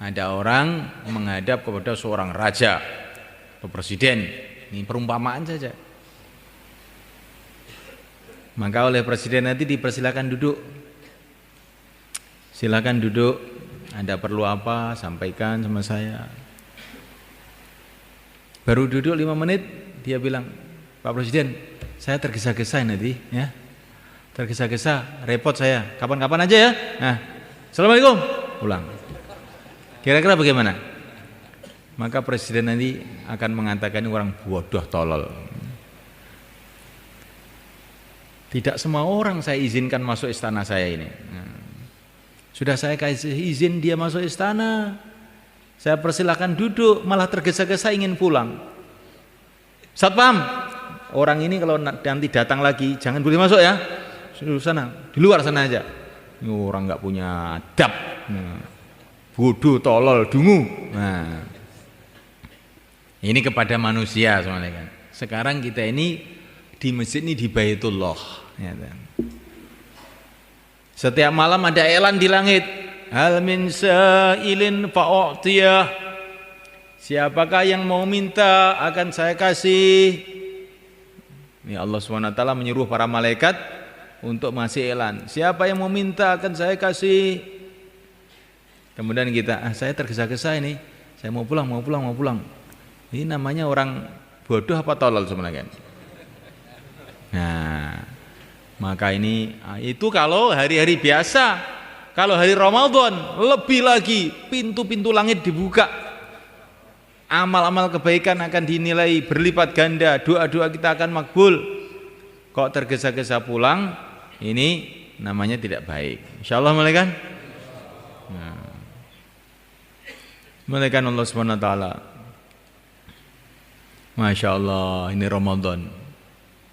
Ada orang menghadap kepada seorang raja atau presiden. Ini perumpamaan saja. Maka oleh presiden nanti dipersilakan duduk. Silakan duduk. Anda perlu apa? Sampaikan sama saya. Baru duduk 5 menit, dia bilang, Pak Presiden, saya tergesa-gesa nanti, ya. Tergesa-gesa, repot saya. Kapan-kapan aja ya. Nah, Assalamualaikum. Pulang. Kira-kira bagaimana? Maka presiden nanti akan mengatakan orang bodoh tolol. Tidak semua orang saya izinkan masuk istana saya ini. Sudah saya kasih izin dia masuk istana, saya persilahkan duduk, malah tergesa-gesa ingin pulang. Satpam, orang ini kalau nanti datang lagi jangan boleh masuk ya. Sudah sana, di luar sana aja. Ini orang nggak punya adab, bodoh, tolol, dungu. Nah, ini kepada manusia semuanya. Sekarang kita ini di masjid ini di Baitullah. Ya, setiap malam ada elan di langit. Hal min sa'ilin fa'u'tiyah. Siapakah yang mau minta akan saya kasih. Ini Allah SWT menyuruh para malaikat untuk masih elan. Siapa yang mau minta akan saya kasih. Kemudian kita, saya tergesa-gesa ini. Saya mau pulang. Ini namanya orang bodoh apa tolol sebenarnya. Nah, maka ini itu kalau hari-hari biasa. Kalau hari Ramadan lebih lagi, pintu-pintu langit dibuka. Amal-amal kebaikan akan dinilai berlipat ganda, doa-doa kita akan makbul. Kok tergesa-gesa pulang, ini namanya tidak baik. Insyaallah malaikat. Nah, malaikat Allah Subhanahu wa taala. Masya Allah, ini Ramadan.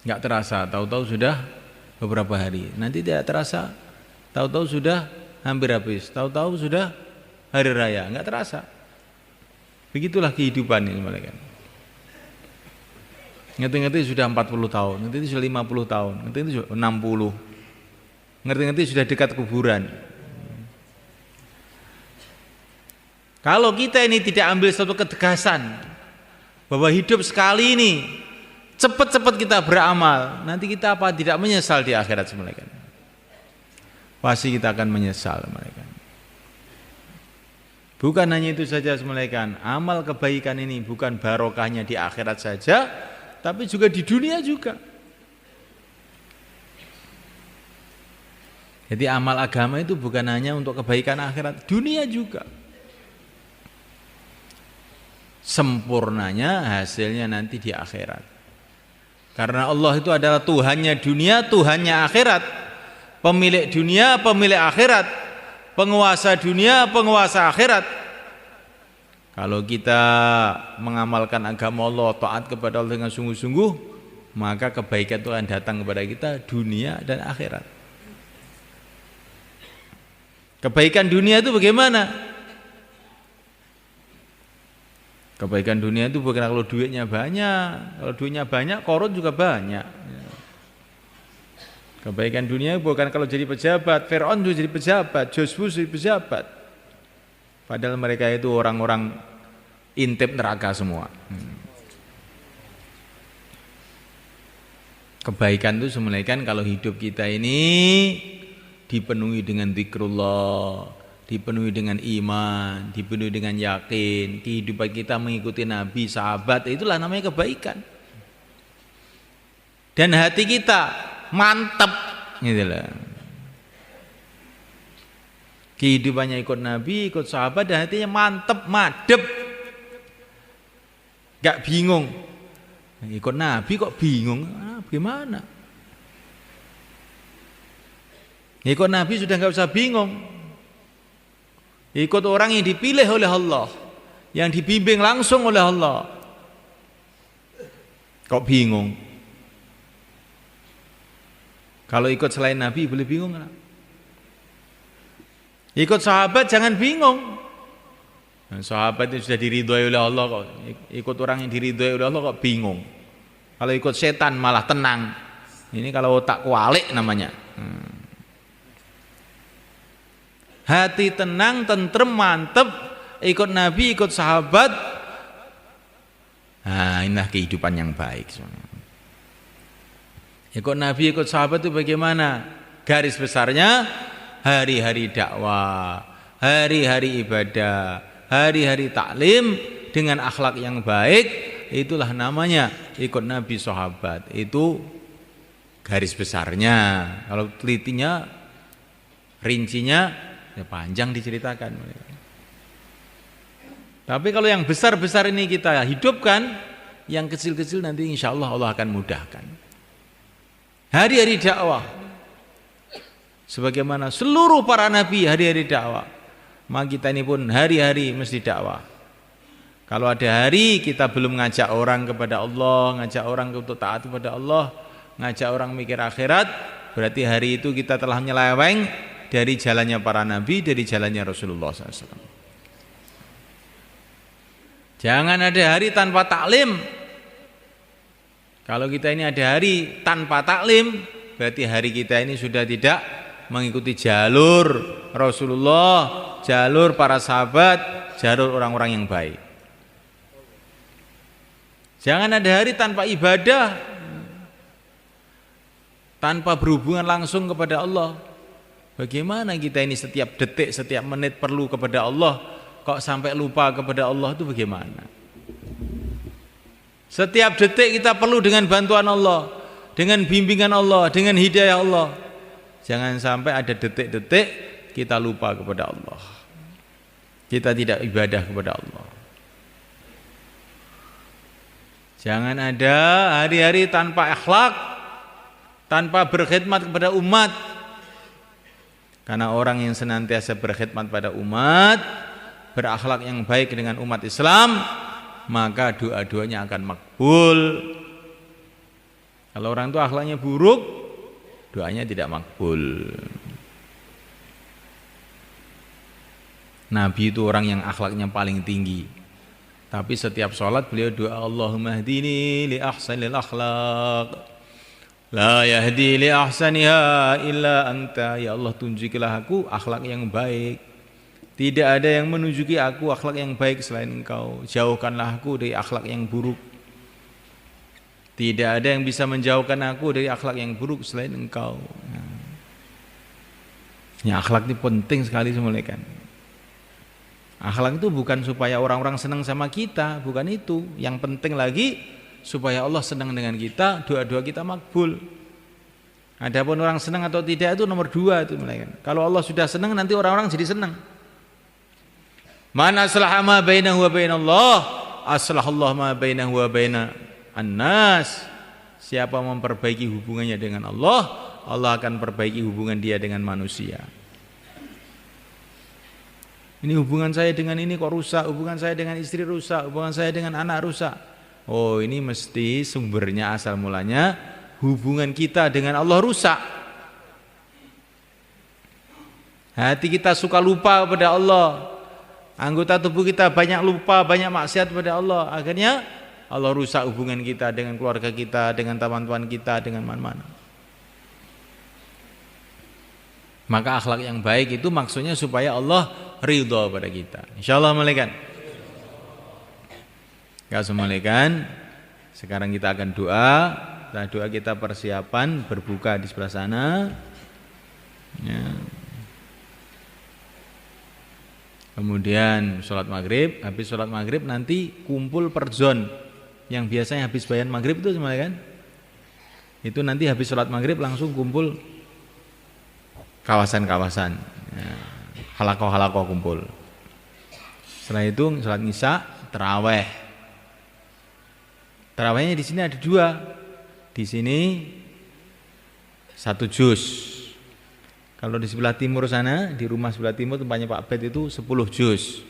Enggak terasa, tahu-tahu sudah beberapa hari. Nanti tidak terasa, tahu-tahu sudah hampir habis. Tahu-tahu sudah hari raya, enggak terasa. Begitulah kehidupan ini malaikat. Ngerti-ngerti sudah 40 tahun, ngerti sudah 50 tahun, ngerti sudah 60. Ngerti-ngerti sudah dekat kuburan. Kalau kita ini tidak ambil satu ketegasan bahwa hidup sekali ini, cepat-cepat kita beramal, nanti kita apa tidak menyesal di akhirat semuanya. Pasti kita akan menyesal mereka. Bukan hanya itu saja semulaikan, amal kebaikan ini bukan barokahnya di akhirat saja, tapi juga di dunia juga. Jadi amal agama itu bukan hanya untuk kebaikan akhirat, dunia juga. Sempurnanya hasilnya nanti di akhirat. Karena Allah itu adalah Tuhannya dunia, Tuhannya akhirat. Pemilik dunia, pemilik akhirat. Penguasa dunia, penguasa akhirat. Kalau kita mengamalkan agama Allah, taat kepada Allah dengan sungguh-sungguh, maka kebaikan itu akan datang kepada kita dunia dan akhirat. Kebaikan dunia itu bagaimana? Kebaikan dunia itu bukan kalau duitnya banyak. Kalau duitnya banyak, korun juga banyak. Kebaikan dunia bukan kalau jadi pejabat. Fir'aun juga jadi pejabat, Joshua jadi pejabat. Padahal mereka itu orang-orang intip neraka semua. Kebaikan itu semulaikan kalau hidup kita ini dipenuhi dengan zikrullah, dipenuhi dengan iman, dipenuhi dengan yakin, kehidupan kita mengikuti Nabi, sahabat, itulah namanya kebaikan. Dan hati kita mantap gitu lah. Kehidupannya ikut Nabi, ikut sahabat, dan hatinya mantep, madep, gak bingung. Ikut Nabi kok bingung, gimana? Ikut Nabi sudah gak usah bingung. Ikut orang yang dipilih oleh Allah, yang dibimbing langsung oleh Allah, kok bingung? Kalau ikut selain Nabi boleh bingung kan? Ikut sahabat jangan bingung. Sahabat itu sudah diridhoi oleh Allah kok. Ikut orang yang diridhoi oleh Allah kok bingung. Kalau ikut setan malah tenang. Ini kalau otak kualik namanya. Hati tenang, tentrem, mantep, ikut Nabi, ikut sahabat. Nah, inilah kehidupan yang baik. Ikut Nabi, ikut sahabat itu bagaimana? Garis besarnya hari-hari dakwah, hari-hari ibadah, hari-hari taklim dengan akhlak yang baik, itulah namanya ikut Nabi, sahabat. Itu garis besarnya. Kalau telitinya, rincinya ya panjang diceritakan. Tapi kalau yang besar-besar ini kita hidupkan, yang kecil-kecil nanti insya Allah Allah akan mudahkan. Hari-hari dakwah, sebagaimana seluruh para nabi hari-hari dakwah, maka kita ini pun hari-hari mesti dakwah. Kalau ada hari kita belum ngajak orang kepada Allah, ngajak orang untuk taat kepada Allah, ngajak orang mikir akhirat, berarti hari itu kita telah nyeleweng dari jalannya para nabi, dari jalannya Rasulullah SAW. Jangan ada hari tanpa taklim. Kalau kita ini ada hari tanpa taklim, berarti hari kita ini sudah tidak mengikuti jalur Rasulullah, jalur para sahabat, jalur orang-orang yang baik. Jangan ada hari tanpa ibadah, tanpa berhubungan langsung kepada Allah. Bagaimana kita ini setiap detik, setiap menit perlu kepada Allah, kok sampai lupa kepada Allah itu bagaimana? Setiap detik kita perlu dengan bantuan Allah, dengan bimbingan Allah, dengan hidayah Allah. Jangan sampai ada detik-detik kita lupa kepada Allah, kita tidak ibadah kepada Allah. Jangan ada hari-hari tanpa akhlak, tanpa berkhidmat kepada umat. Karena orang yang senantiasa berkhidmat pada umat, berakhlak yang baik dengan umat Islam, maka doa-doanya akan makbul. Kalau orang itu akhlaknya buruk, doanya tidak makbul. Nabi itu orang yang akhlaknya paling tinggi, tapi setiap sholat beliau doa, Allahumma hdini li ahsanil akhlaq, la yahdi li ahsaniha illa anta. Ya Allah, tunjukilah aku akhlak yang baik. Tidak ada yang menunjuki aku akhlak yang baik selain Engkau. Jauhkanlah aku dari akhlak yang buruk. Tidak ada yang bisa menjauhkan aku dari akhlak yang buruk selain Engkau. Ya, akhlak ini penting sekali semulaikan. Akhlak itu bukan supaya orang-orang senang sama kita, bukan itu. Yang penting lagi supaya Allah senang dengan kita, doa-doa kita makbul. Adapun orang senang atau tidak itu nomor 2 itu. Kalau Allah sudah senang nanti orang-orang jadi senang. Man aslaha ma bainahu wa bainallah, aslahallahu ma bainahu wa bainan nas. Siapa memperbaiki hubungannya dengan Allah, Allah akan perbaiki hubungan dia dengan manusia. Ini hubungan saya dengan ini kok rusak, hubungan saya dengan istri rusak, hubungan saya dengan anak rusak. Oh, ini mesti sumbernya asal mulanya hubungan kita dengan Allah rusak. Hati kita suka lupa kepada Allah. Anggota tubuh kita banyak lupa, banyak maksiat kepada Allah. Akhirnya Allah rusak hubungan kita dengan keluarga kita, dengan teman-teman kita, dengan mana-mana. Maka akhlak yang baik itu maksudnya supaya Allah ridha pada kita. Insyaallah malaikat. Kasih sekarang kita akan doa. Setelah doa kita persiapan berbuka di sebelah sana. Ya. Kemudian sholat maghrib. Habis sholat maghrib nanti kumpul per zon. Yang biasanya habis bayan maghrib itu semuanya kan. Itu nanti habis sholat maghrib langsung kumpul kawasan-kawasan. Ya. Halakoh-halakoh kumpul. Setelah itu sholat isya, taraweh. Tarawehnya di sini ada 2. Di sini 1 juz. Kalau di sebelah timur sana, di rumah sebelah timur tempatnya Pak Bet itu 10 juz.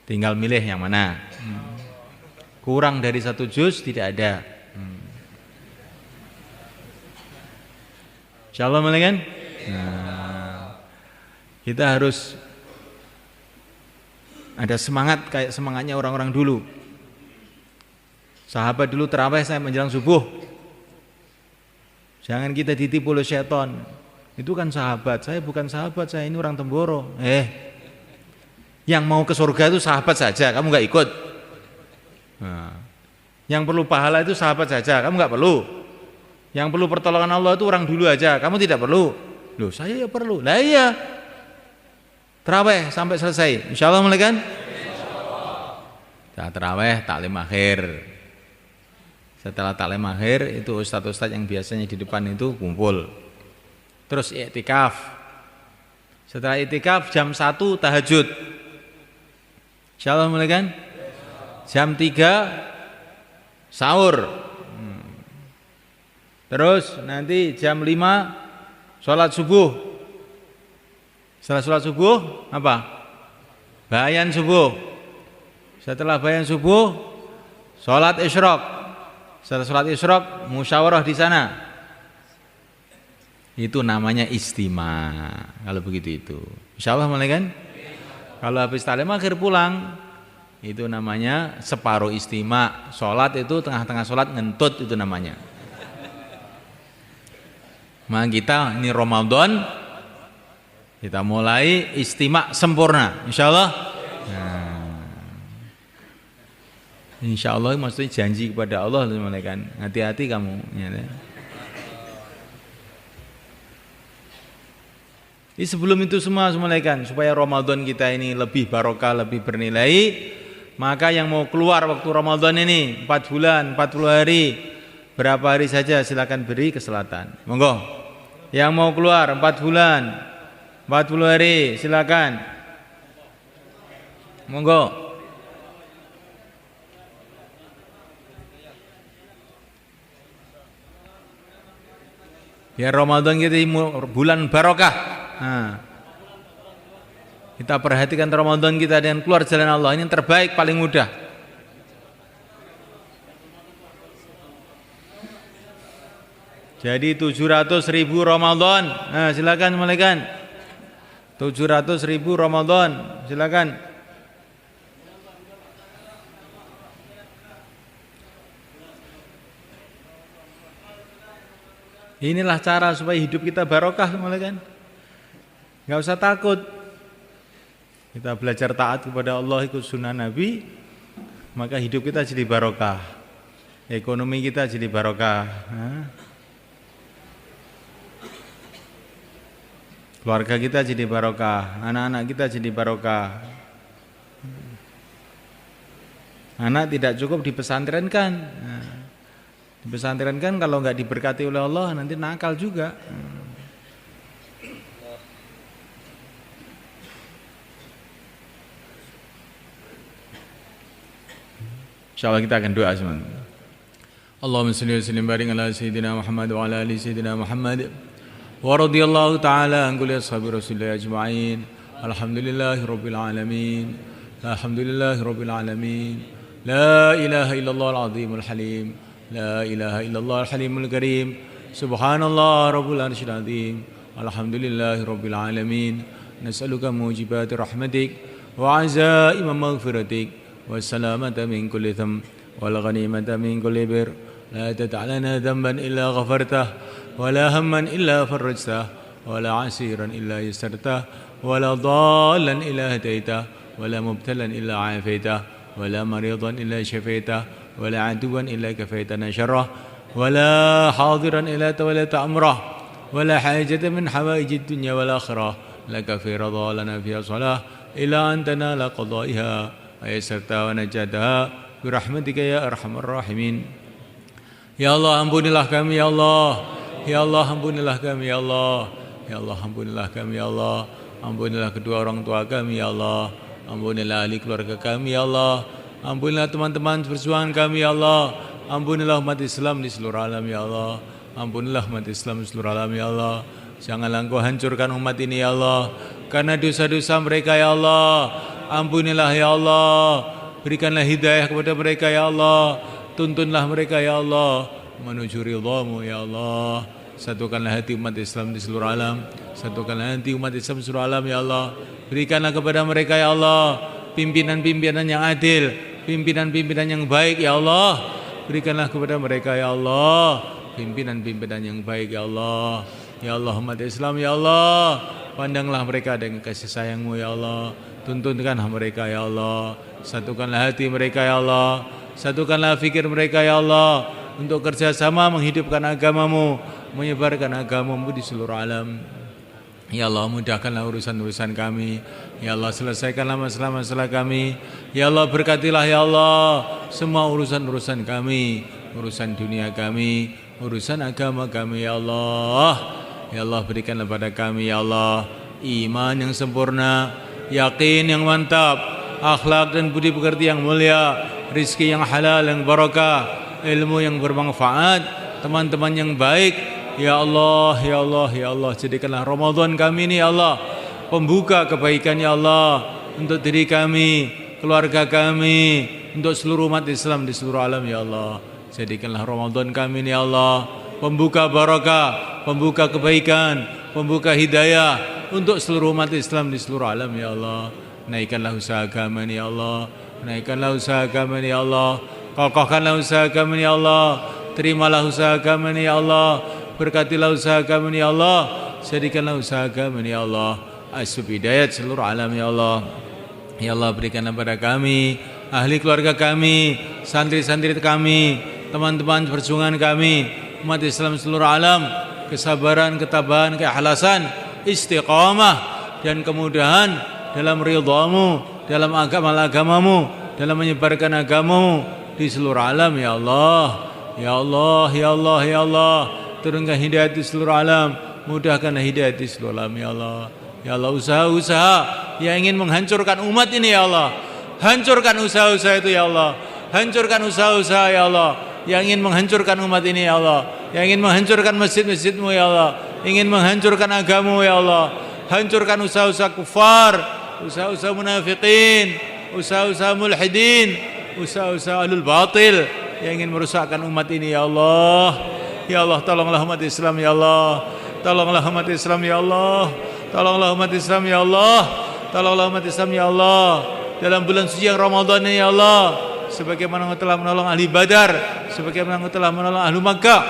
Tinggal milih yang mana. Kurang dari 1 juz tidak ada. Insyaallah kan? Nah, kita harus ada semangat kayak semangatnya orang-orang dulu. Sahabat dulu tarawih saya menjelang subuh. Jangan kita ditipu oleh syaitan. Itu kan sahabat, saya bukan sahabat, saya ini orang Temboro. Yang mau ke surga itu sahabat saja, kamu nggak ikut. Nah, yang perlu pahala itu sahabat saja, kamu nggak perlu. Yang perlu pertolongan Allah itu orang dulu aja, kamu tidak perlu. Loh, saya ya perlu. Lah iya. Tarawih sampai selesai. Insyaallah mulai kan? Insyaallah. Tarawih taklim akhir. Setelah taklim akhir itu ustadz-ustadz yang biasanya di depan itu kumpul. Terus i'tikaf. Setelah i'tikaf jam 1 tahajud. Insyaallah mulai kan? Jam 3 sahur. Terus nanti jam 5 sholat subuh. Setelah sholat subuh apa? Bayan subuh. Setelah bayan subuh sholat isyraq. Setelah sholat isyraq musyawarah di sana. Itu namanya istima. Kalau begitu itu. Insyaallah mulai kan? Kalau habis taklim akhir pulang itu namanya separuh istima. Sholat itu tengah-tengah sholat ngentut itu namanya. Maka kita ini Ramadan kita mulai istima sempurna. Insyaallah. Nah, insyaallah maksudnya janji kepada Allah kan. Hati-hati kamu ya. Ini sebelum itu semua kan supaya Ramadan kita ini lebih barokah, lebih bernilai, maka yang mau keluar waktu Ramadan ini 4 bulan, 40 hari, berapa hari saja silakan beri ke selatan. Monggo. Yang mau keluar 4 bulan, 40 hari, silakan. Monggo. Biar Ramadan kita bulan barokah. Nah, kita perhatikan Ramadan kita dengan keluar jalan Allah. Ini yang terbaik, paling mudah. Jadi 700.000 Ramadan. Nah, silakan mulaikan. 700.000 Ramadan. Silakan. Inilah cara supaya hidup kita barokah, mulaikan. Enggak usah takut. Kita belajar taat kepada Allah, ikut sunnah Nabi, maka hidup kita jadi barokah. Ekonomi kita jadi barokah. Keluarga kita jadi barokah, anak-anak kita jadi barokah. Anak tidak cukup dipesantrenkan. Nah, dipesantrenkan kalau nggak diberkati oleh Allah nanti nakal juga. Insyaallah kita akan doa semua. Allahumma salli wa sallim barik ala sayyidina Muhammad wa ala ali sayyidina Muhammad wa radhiyallahu ta'ala an kulli ashabi Rasulillah ajma'in. Alhamdulillahi rabbil alamin. Alhamdulillahi rabbil alamin. La ilaha illallah al-azimul halim. La ilaha illallah al-halimul karim. Subhanallah rabbul arsyil azim. Alhamdulillahi rabbil alamin. Nas'aluka mujibati rahmatik wa azaima maghfiratik wa salamata min kulli dhanb wal ghanimata min kulli bir. لا تدع لنا ذنبا إلا غفرته ولا هما إلا فرجته ولا عسيرا إلا يسرته ولا ضالا إلا هديته ولا مبتلا إلا عافيته ولا مريضا إلا شفيته ولا عدوا إلا كفيتنا شره ولا حاضرا إلا توليت أمره ولا حاجة من حوائج الدنيا والآخرة لك في رضا لنا فيها صلاة إلا أن تنال قضائها ويسرتها ونجاتها برحمتك يا أرحم الراحمين. Ya Allah ampunilah kami ya Allah. Ya Allah ampunilah kami ya Allah. Ya Allah ampunilah kami ya Allah. Ampunilah kedua orang tua kami ya Allah. Ampunilah ahli keluarga kami ya Allah. Ampunilah teman-teman perjuangan kami ya Allah. Ampunilah umat Islam di seluruh alam ya Allah. Ampunilah umat Islam di seluruh alam ya Allah. Janganlah Engkau hancurkan umat ini ya Allah, karena dosa-dosa mereka ya Allah. Ampunilah ya Allah. Berikanlah hidayah kepada mereka ya Allah. Tuntunlah mereka ya Allah menuju ridha-Mu ya Allah. Satukanlah hati umat Islam di seluruh alam. Satukanlah hati umat Islam di seluruh alam ya Allah. Berikanlah kepada mereka ya Allah pimpinan-pimpinan yang adil, pimpinan-pimpinan yang baik ya Allah. Berikanlah kepada mereka ya Allah pimpinan-pimpinan yang baik ya Allah. Ya Allah umat Islam ya Allah, pandanglah mereka dengan kasih sayang-Mu ya Allah. Tuntunkanlah mereka ya Allah. Satukanlah hati mereka ya Allah. Satukanlah fikir mereka ya Allah untuk kerjasama menghidupkan agama-Mu, menyebarkan agama-Mu di seluruh alam. Ya Allah mudahkanlah urusan-urusan kami. Ya Allah selesaikanlah masalah-masalah kami. Ya Allah berkatilah ya Allah semua urusan-urusan kami, urusan dunia kami, urusan agama kami ya Allah. Ya Allah berikanlah pada kami ya Allah iman yang sempurna, yakin yang mantap, akhlak dan budi pekerti yang mulia, rizki yang halal yang barakah, ilmu yang bermanfaat, teman-teman yang baik. Ya Allah, ya Allah, ya Allah, jadikanlah Ramadan kami ini ya Allah pembuka kebaikan ya Allah untuk diri kami, keluarga kami, untuk seluruh umat Islam di seluruh alam ya Allah. Jadikanlah Ramadan kami ini ya Allah pembuka barakah, pembuka kebaikan, pembuka hidayah untuk seluruh umat Islam di seluruh alam ya Allah. Naikkanlah usaha agama ini ya Allah. Naikkanlah usaha kami ya Allah. Kokohkanlah usaha kami ya Allah. Terimalah usaha kami ya Allah. Berkatilah usaha kami ya Allah. Jadikanlah usaha kami ya Allah asbab hidayat seluruh alam ya Allah. Ya Allah berikanlah pada kami, ahli keluarga kami, santri-santri kami, teman-teman perjuangan kami, umat Islam seluruh alam, kesabaran, ketabahan, keikhlasan, istiqamah dan kemudahan dalam ridha-Mu, dalam agama-Mu, dalam menyebarkan agama-Mu di seluruh alam ya Allah. Ya Allah, ya Allah, ya Allah, turunkan hidayah di seluruh alam, mudahkanlah hidayah di seluruh alam ya Allah. Ya Allah usaha-usaha yang ingin menghancurkan umat ini ya Allah, hancurkan usaha-usaha itu ya Allah. Hancurkan usaha-usaha ya Allah yang ingin menghancurkan umat ini ya Allah, yang ingin menghancurkan masjid-masjid-Mu ya Allah, ingin menghancurkan agama-Mu ya Allah. Hancurkan usaha-usaha kufar, usaha-usaha munafiqin, usaha-usaha mulhidin, usaha-usaha ahlul batil yang ingin merusakkan umat ini ya Allah. Ya Allah tolonglah umat Islam ya Allah. Tolonglah umat Islam ya Allah. Tolonglah umat Islam ya Allah. Tolonglah umat Islam ya Allah dalam bulan suci yang Ramadan ini ya Allah, sebagaimana Engkau telah menolong ahli Badar, sebagaimana Engkau telah menolong ahli Makkah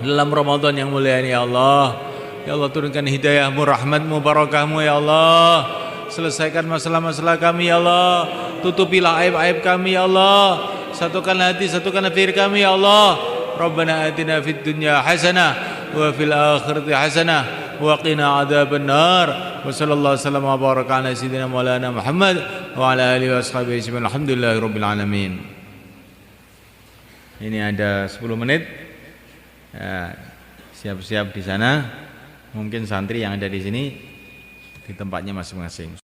dalam Ramadan yang mulia ini ya Allah. Ya Allah turunkan hidayah-Mu, rahmat-Mu, barakah-Mu ya Allah. Selesaikan masalah-masalah kami ya Allah. Tutupilah aib-aib kami ya Allah. Satukanlah hati, satukanlah fikir kami ya Allah. Rabbana atina fid dunya hasanah wa fil akhirati hasanah wa qina adzabannar. Wa sallallahu wasallam wa baraka ala sayyidina maulana Muhammad wa ala alihi washabihi ajmain. Alhamdulillahirabbil alamin. Ini ada 10 menit. Ya, siap-siap di sana. Mungkin santri yang ada di sini di tempatnya masing-masing.